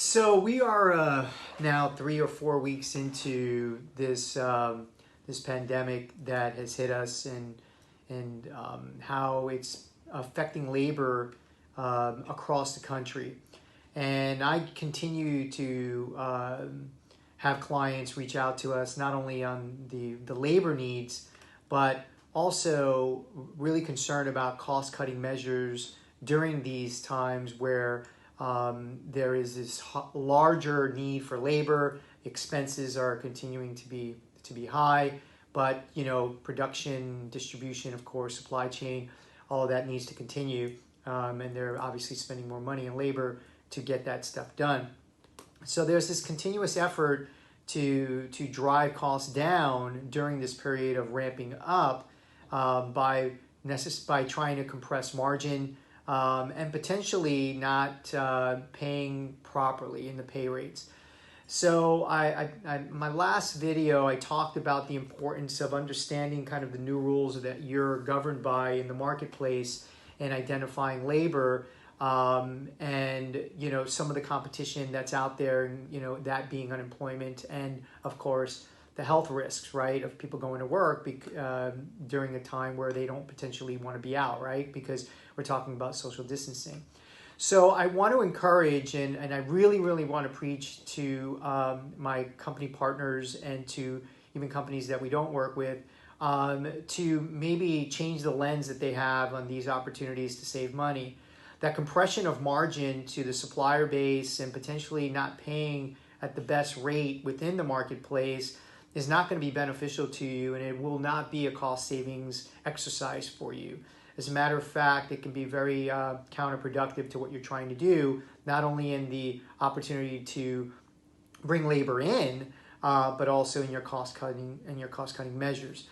So we are now 3 or 4 weeks into this pandemic that has hit us, and how it's affecting labor across the country. And I continue to have clients reach out to us not only on the labor needs, but also really concerned about cost cutting measures during these times where there is this larger need for labor. Expenses are continuing to be high, but production, distribution, of course, supply chain, all of that needs to continue, and they're obviously spending more money on labor to get that stuff done. So there's this continuous effort to drive costs down during this period of ramping up, by trying to compress margin, and potentially not paying properly in the pay rates. So my last video, I talked about the importance of understanding kind of the new rules that you're governed by in the marketplace and identifying labor, and some of the competition that's out there, and that being unemployment, and of course the health risks, right, of people going to work during a time where they don't potentially want to be out, right, because we're talking about social distancing. So I want to encourage, and I really, really want to preach to my company partners and to even companies that we don't work with, to maybe change the lens that they have on these opportunities to save money. That compression of margin to the supplier base and potentially not paying at the best rate within the marketplace is not going to be beneficial to you, and it will not be a cost savings exercise for you. As a matter of fact, it can be very counterproductive to what you're trying to do, not only in the opportunity to bring labor in, but also in your cost cutting measures.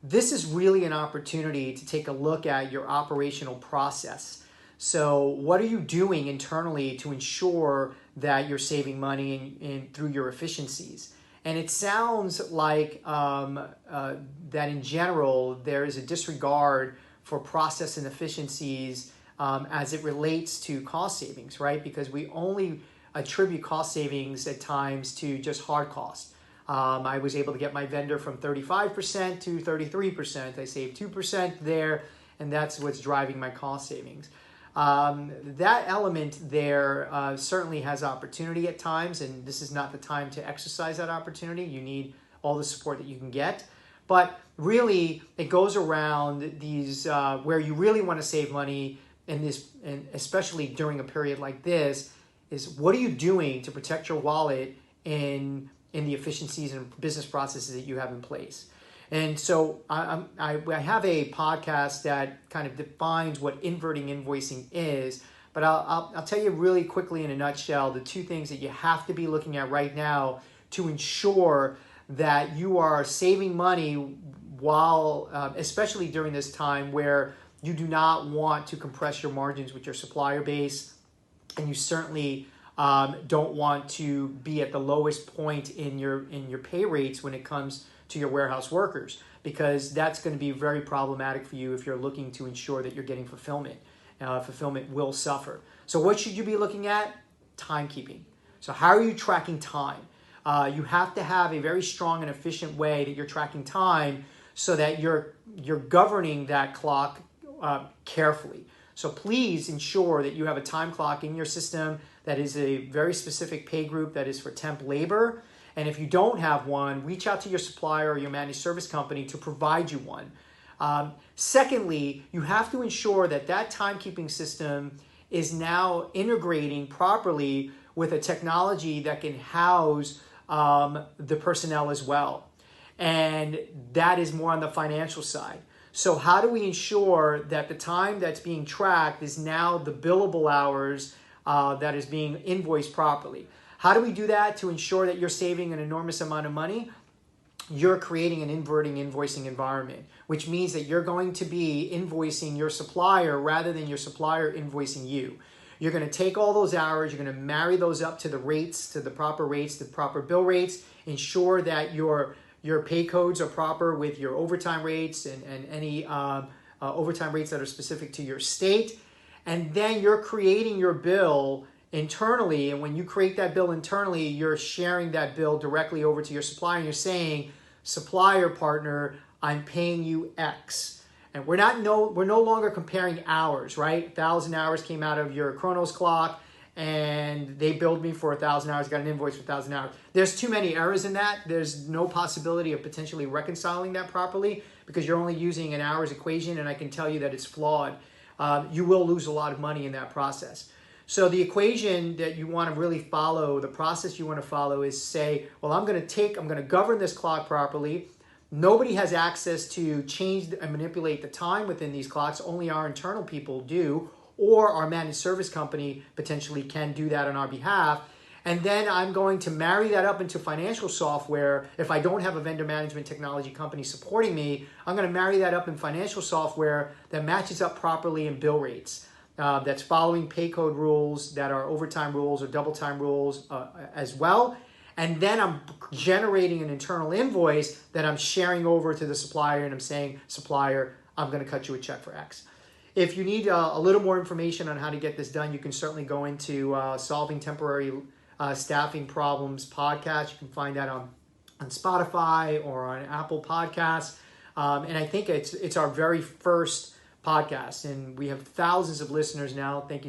This is really an opportunity to take a look at your operational process. So what are you doing internally to ensure that you're saving money through your efficiencies? And it sounds like that in general, there is a disregard for process and efficiencies as it relates to cost savings, right? Because we only attribute cost savings at times to just hard costs. I was able to get my vendor from 35% to 33%. I saved 2% there, and that's what's driving my cost savings. That element there certainly has opportunity at times, and this is not the time to exercise that opportunity. You need all the support that you can get. But really, it goes around these where you really want to save money, and especially during a period like this, is what are you doing to protect your wallet in the efficiencies and business processes that you have in place. And so I have a podcast that kind of defines what inverting invoicing is, but I'll tell you really quickly in a nutshell the two things that you have to be looking at right now to ensure that you are saving money while, especially during this time where you do not want to compress your margins with your supplier base, and you certainly don't want to be at the lowest point in your pay rates when it comes to your warehouse workers, because that's going to be very problematic for you if you're looking to ensure that you're getting fulfillment. Fulfillment will suffer. So what should you be looking at? Timekeeping. So how are you tracking time? You have to have a very strong and efficient way that you're tracking time so that you're governing that clock carefully. So please ensure that you have a time clock in your system that is a very specific pay group that is for temp labor. And if you don't have one, reach out to your supplier or your managed service company to provide you one. Secondly, you have to ensure that timekeeping system is now integrating properly with a technology that can house the personnel as well. And that is more on the financial side. So how do we ensure that the time that's being tracked is now the billable hours that is being invoiced properly? How do we do that to ensure that you're saving an enormous amount of money? You're creating an inverting invoicing environment, which means that you're going to be invoicing your supplier rather than your supplier invoicing you. You're going to take all those hours, you're going to marry those up to the rates, to the proper bill rates, ensure that your pay codes are proper with your overtime rates and any overtime rates that are specific to your state. And then you're creating your bill internally. And when you create that bill internally, you're sharing that bill directly over to your supplier. And you're saying, supplier partner, I'm paying you X. And we're no longer comparing hours, right? 1,000 hours came out of your Chronos clock, and they billed me for 1,000 hours, got an invoice for 1,000 hours. There's too many errors in that. There's no possibility of potentially reconciling that properly because you're only using an hours equation, and I can tell you that it's flawed. You will lose a lot of money in that process. So the equation that you want to really follow, the process you want to follow is say, well, I'm going to govern this clock properly. Nobody has access to change and manipulate the time within these clocks. Only our internal people do, or our managed service company potentially can do that on our behalf. And then I'm going to marry that up into financial software. If I don't have a vendor management technology company supporting me, I'm going to marry that up in financial software that matches up properly in bill rates. That's following pay code rules that are overtime rules or double time rules as well. And then I'm generating an internal invoice that I'm sharing over to the supplier, and I'm saying, supplier, I'm going to cut you a check for X. If you need a little more information on how to get this done, you can certainly go into Solving Temporary Staffing Problems podcast. You can find that on Spotify or on Apple Podcasts. And I think it's our very first podcast, and we have thousands of listeners now. Thank you.